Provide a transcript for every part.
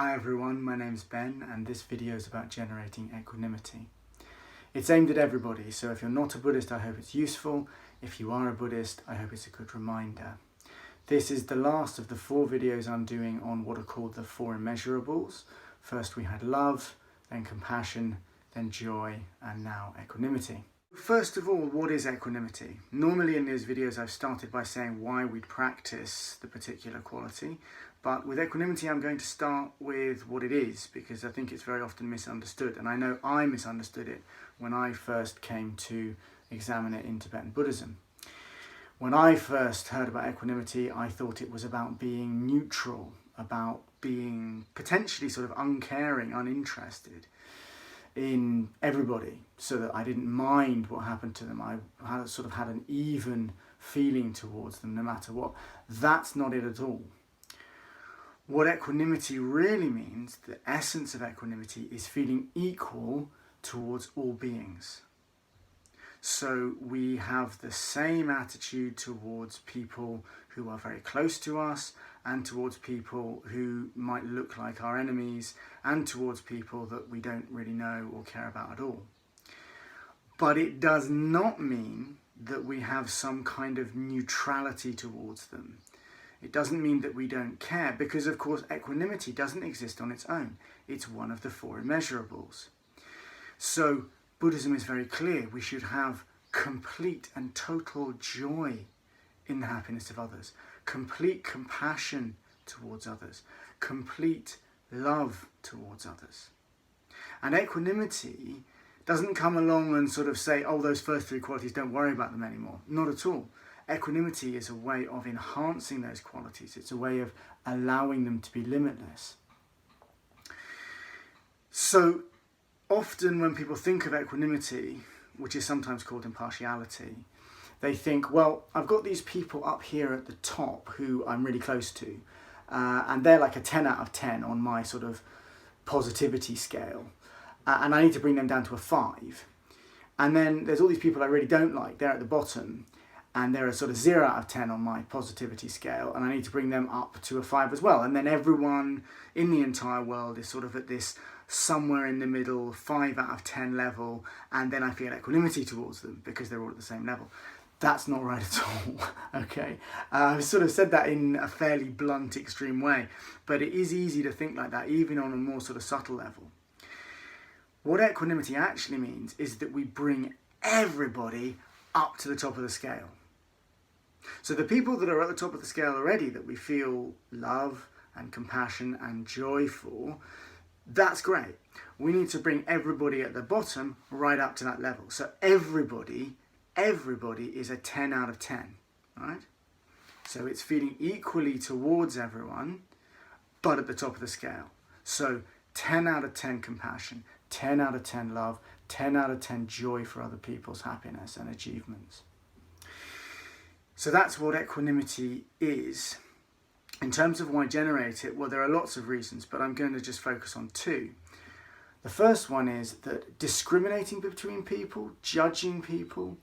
Hi everyone, my name's Ben and this video is about generating equanimity. It's aimed at everybody, so if you're not a Buddhist, I hope it's useful. If you are a Buddhist, I hope it's a good reminder. This is the last of the 4 videos I'm doing on what are called the 4 immeasurables. First we had love, then compassion, then joy, and now equanimity. First of all, what is equanimity? Normally in these videos I've started by saying why we'd practice the particular quality, but with equanimity I'm going to start with what it is, because I think it's very often misunderstood, and I know I misunderstood it when I first came to examine it in Tibetan Buddhism. When I first heard about equanimity, I thought it was about being neutral, about being potentially sort of uncaring, uninterested in everybody, so that I didn't mind what happened to them. I had an even feeling towards them no matter what. That's not it at all. What equanimity really means, the essence of equanimity, is feeling equal towards all beings. So we have the same attitude towards people who are very close to us, and towards people who might look like our enemies, and towards people that we don't really know or care about at all. But it does not mean that we have some kind of neutrality towards them. It doesn't mean that we don't care, because of course equanimity doesn't exist on its own. It's one of the 4 immeasurables. So Buddhism is very clear. We should have complete and total joy in the happiness of others, complete compassion towards others, complete love towards others. And equanimity doesn't come along and sort of say, oh, those first 3 qualities, don't worry about them anymore. Not at all. Equanimity is a way of enhancing those qualities. It's a way of allowing them to be limitless. So often when people think of equanimity, which is sometimes called impartiality, they think, well, I've got these people up here at the top who I'm really close to, and they're like a 10 out of 10 on my sort of positivity scale, and I need to bring them down to a 5. And then there's all these people I really don't like, they're at the bottom, and they're a sort of 0 out of 10 on my positivity scale, and I need to bring them up to a 5 as well. And then everyone in the entire world is sort of at this somewhere in the middle 5 out of 10 level, and then I feel equanimity towards them because they're all at the same level. That's not right at all, okay? I've sort of said that in a fairly blunt, extreme way, but it is easy to think like that, even on a more sort of subtle level. What equanimity actually means is that we bring everybody up to the top of the scale. So the people that are at the top of the scale already, that we feel love and compassion and joy for, that's great. We need to bring everybody at the bottom right up to that level. So everybody is a 10 out of 10, right? So it's feeling equally towards everyone, but at the top of the scale. So 10 out of 10 compassion, 10 out of 10 love, 10 out of 10 joy for other people's happiness and achievements. So that's what equanimity is. In terms of why generate it, well, there are lots of reasons, but I'm going to just focus on 2. The first one is that discriminating between people, judging people,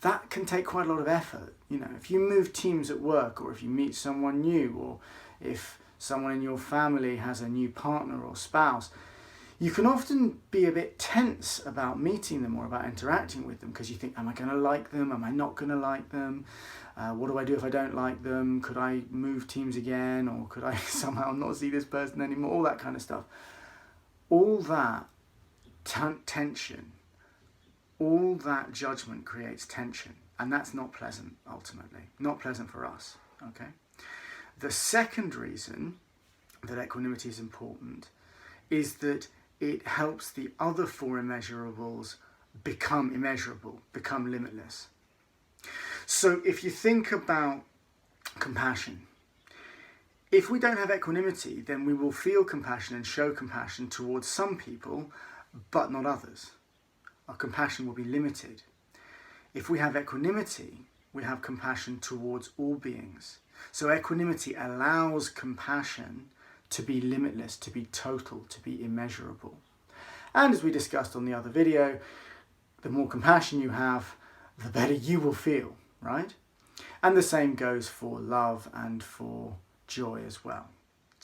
that can take quite a lot of effort. You know, if you move teams at work, or if you meet someone new, or if someone in your family has a new partner or spouse, you can often be a bit tense about meeting them or about interacting with them, because you think, am I going to like them? Am I not going to like them? What do I do if I don't like them? Could I move teams again? Or could I somehow not see this person anymore? All that kind of stuff. All that tension, all that judgment creates tension. And that's not pleasant, ultimately. Not pleasant for us, okay? The second reason that equanimity is important is that it helps the other 4 immeasurables become immeasurable, become limitless. So if you think about compassion, if we don't have equanimity, then we will feel compassion and show compassion towards some people, but not others. Our compassion will be limited. If we have equanimity, we have compassion towards all beings. So equanimity allows compassion to be limitless, to be total, to be immeasurable. And as we discussed on the other video, the more compassion you have, the better you will feel, right? And the same goes for love and for joy as well.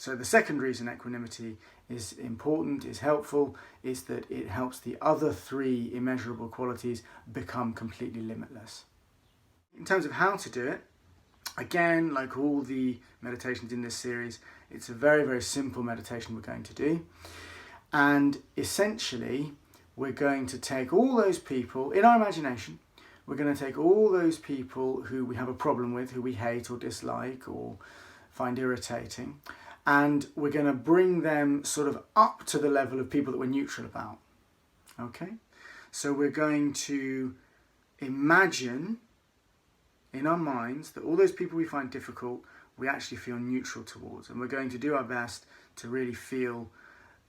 So the second reason equanimity is important, is helpful, is that it helps the other three immeasurable qualities become completely limitless. In terms of how to do it, again, like all the meditations in this series, it's a very, very simple meditation we're going to do. And essentially, we're going to take all those people, in our imagination, we're going to take all those people who we have a problem with, who we hate or dislike or find irritating, and we're going to bring them sort of up to the level of people that we're neutral about. Okay? So we're going to imagine in our minds that all those people we find difficult, we actually feel neutral towards. And we're going to do our best to really feel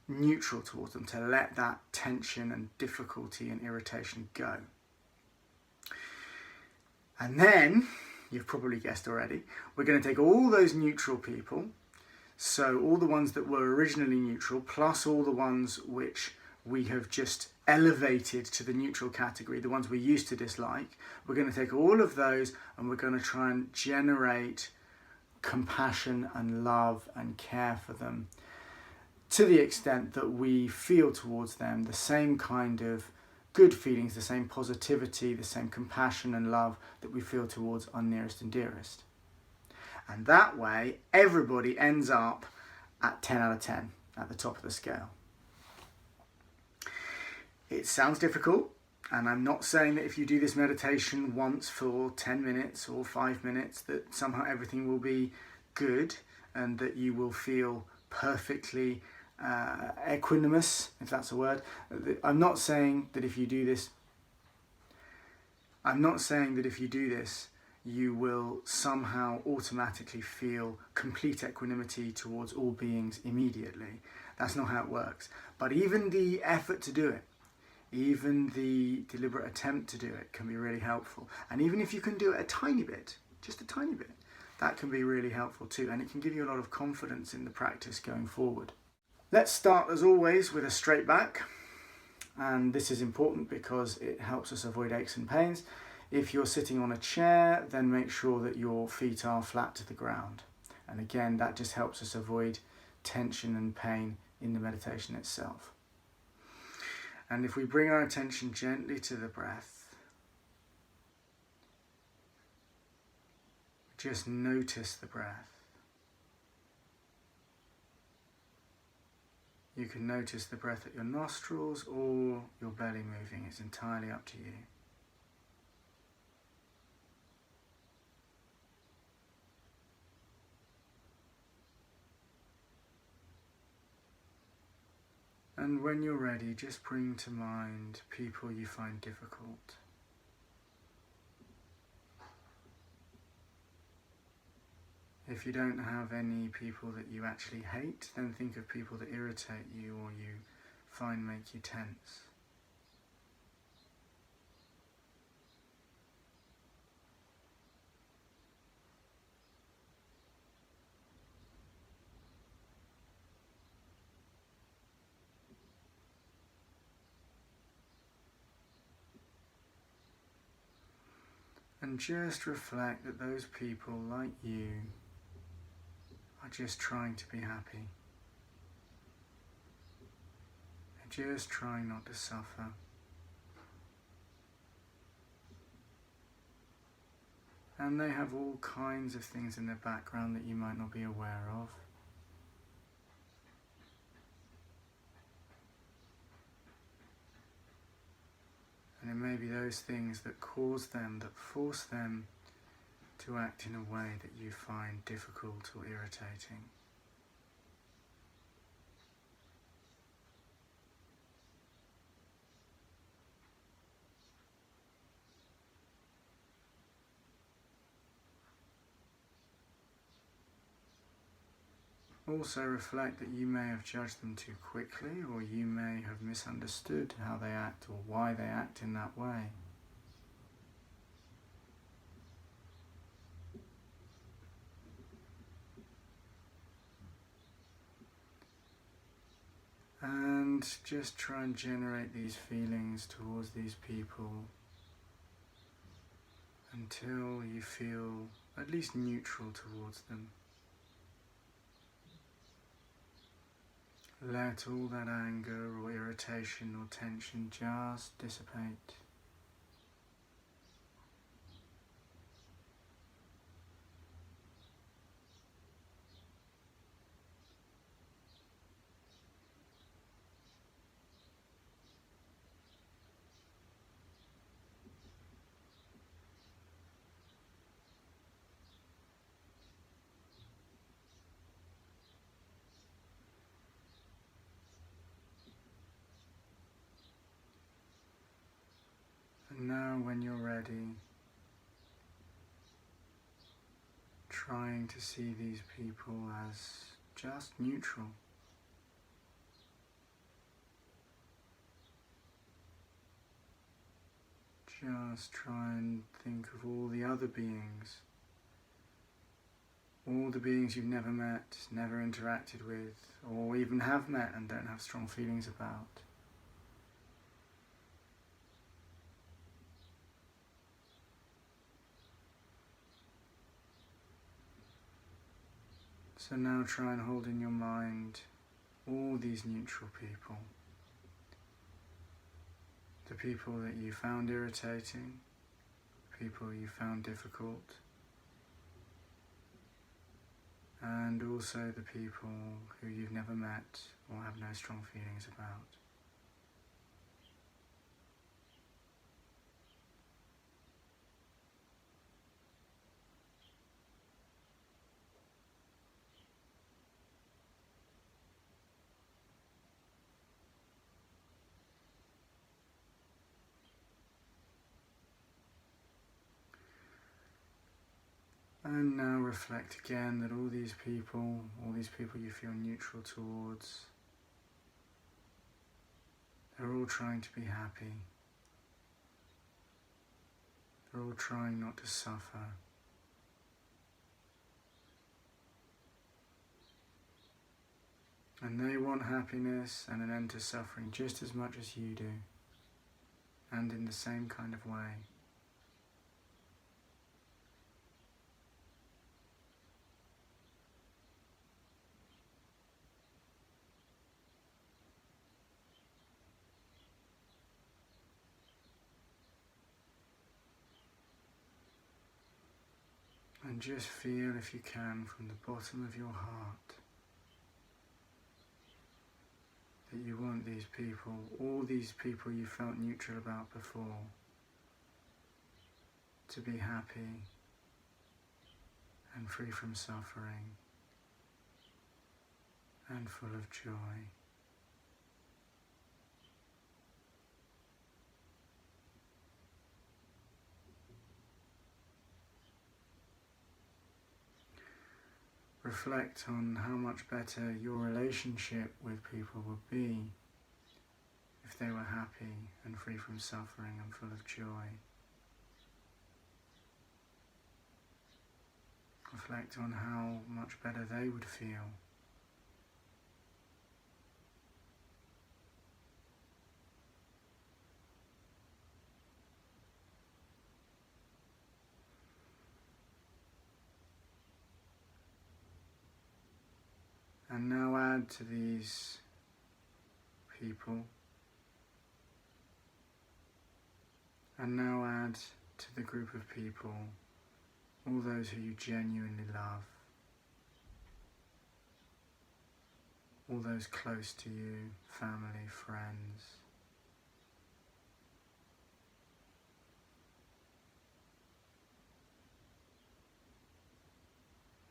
neutral towards them, to let that tension and difficulty and irritation go. And then, you've probably guessed already, we're going to take all those neutral people, so all the ones that were originally neutral, plus all the ones which we have just elevated to the neutral category, the ones we used to dislike, we're going to take all of those and we're going to try and generate compassion and love and care for them to the extent that we feel towards them the same kind of good feelings, the same positivity, the same compassion and love that we feel towards our nearest and dearest. And that way, everybody ends up at 10 out of 10, at the top of the scale. It sounds difficult, and I'm not saying that if you do this meditation once for 10 minutes or 5 minutes that somehow everything will be good and that you will feel perfectly equanimous, if that's a word. I'm not saying that if you do this, you will somehow automatically feel complete equanimity towards all beings immediately. That's not how it works. But even the effort to do it, even the deliberate attempt to do it can be really helpful. And even if you can do it a tiny bit, just a tiny bit, that can be really helpful too. And it can give you a lot of confidence in the practice going forward. Let's start, as always, with a straight back. And this is important because it helps us avoid aches and pains. If you're sitting on a chair, then make sure that your feet are flat to the ground. And again, that just helps us avoid tension and pain in the meditation itself. And if we bring our attention gently to the breath, just notice the breath. You can notice the breath at your nostrils or your belly moving. It's entirely up to you. And when you're ready, just bring to mind people you find difficult. If you don't have any people that you actually hate, then think of people that irritate you or you find make you tense. And just reflect that those people, like you, are just trying to be happy. They're just trying not to suffer. And they have all kinds of things in their background that you might not be aware of. And it may be those things that cause them, that force them to act in a way that you find difficult or irritating. Also reflect that you may have judged them too quickly, or you may have misunderstood how they act or why they act in that way. And just try and generate these feelings towards these people until you feel at least neutral towards them. let all that anger or irritation or tension just dissipate. And now when you're ready, trying to see these people as just neutral. Just try and think of all the other beings, all the beings you've never met, never interacted with, or even have met and don't have strong feelings about. So now try and hold in your mind all these neutral people. The people that you found irritating, people you found difficult, and also the people who you've never met or have no strong feelings about. And now reflect again that all these people you feel neutral towards, they're all trying to be happy. They're all trying not to suffer. And they want happiness and an end to suffering just as much as you do, and in the same kind of way. And just feel, if you can, from the bottom of your heart, that you want these people, all these people you felt neutral about before, to be happy and free from suffering and full of joy. Reflect on how much better your relationship with people would be if they were happy and free from suffering and full of joy. Reflect on how much better they would feel. And now add to these people, and now add to the group of people all those who you genuinely love, all those close to you, family, friends.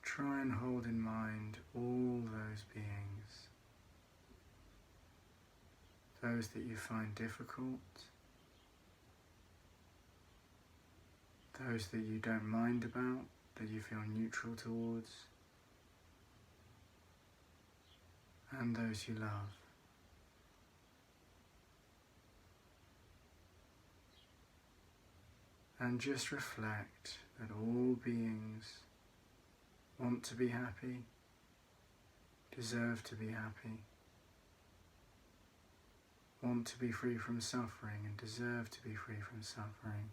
Try and hold in mind all those beings, those that you find difficult, those that you don't mind about, that you feel neutral towards, and those you love. And just reflect that all beings want to be happy, deserve to be happy, want to be free from suffering and deserve to be free from suffering.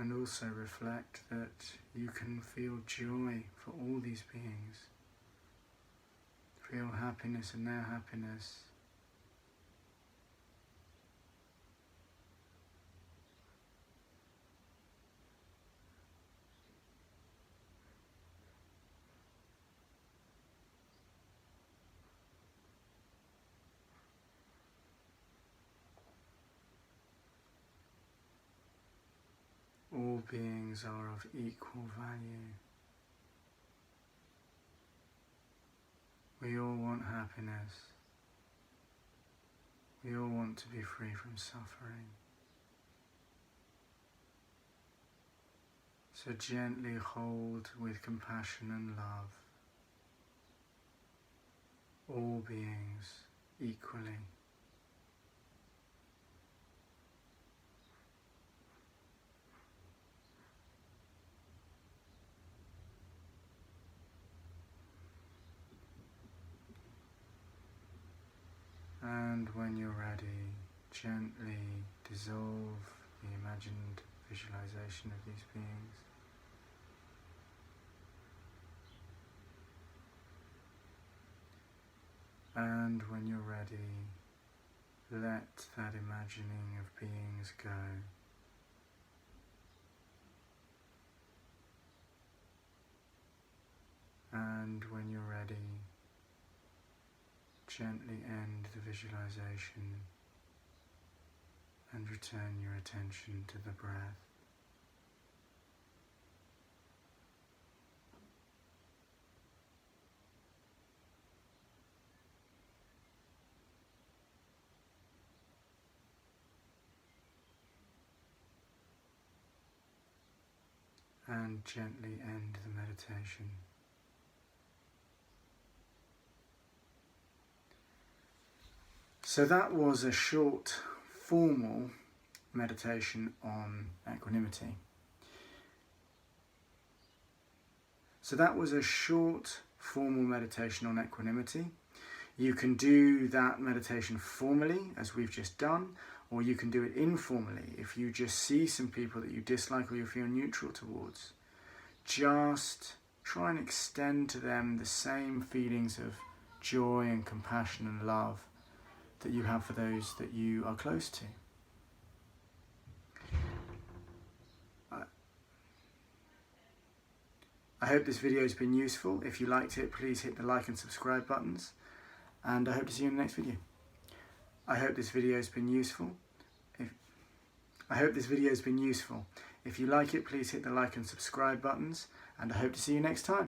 And also reflect that you can feel joy for all these beings. Feel happiness in their happiness. All beings are of equal value. We all want happiness. We all want to be free from suffering. So gently hold with compassion and love all beings equally. And when you're ready, gently dissolve the imagined visualization of these beings. And when you're ready, let that imagining of beings go. And when you're ready, gently end the visualization and return your attention to the breath. And gently end the meditation. So that was a short, formal meditation on equanimity. You can do that meditation formally, as we've just done, or you can do it informally if you just see some people that you dislike or you feel neutral towards. Just try and extend to them the same feelings of joy and compassion and love that you have for those that you are close to. I hope this video has been useful. If you liked it, please hit the like and subscribe buttons, and I hope to see you in the next video. I hope this video has been useful. If you like it, please hit the like and subscribe buttons, and I hope to see you next time.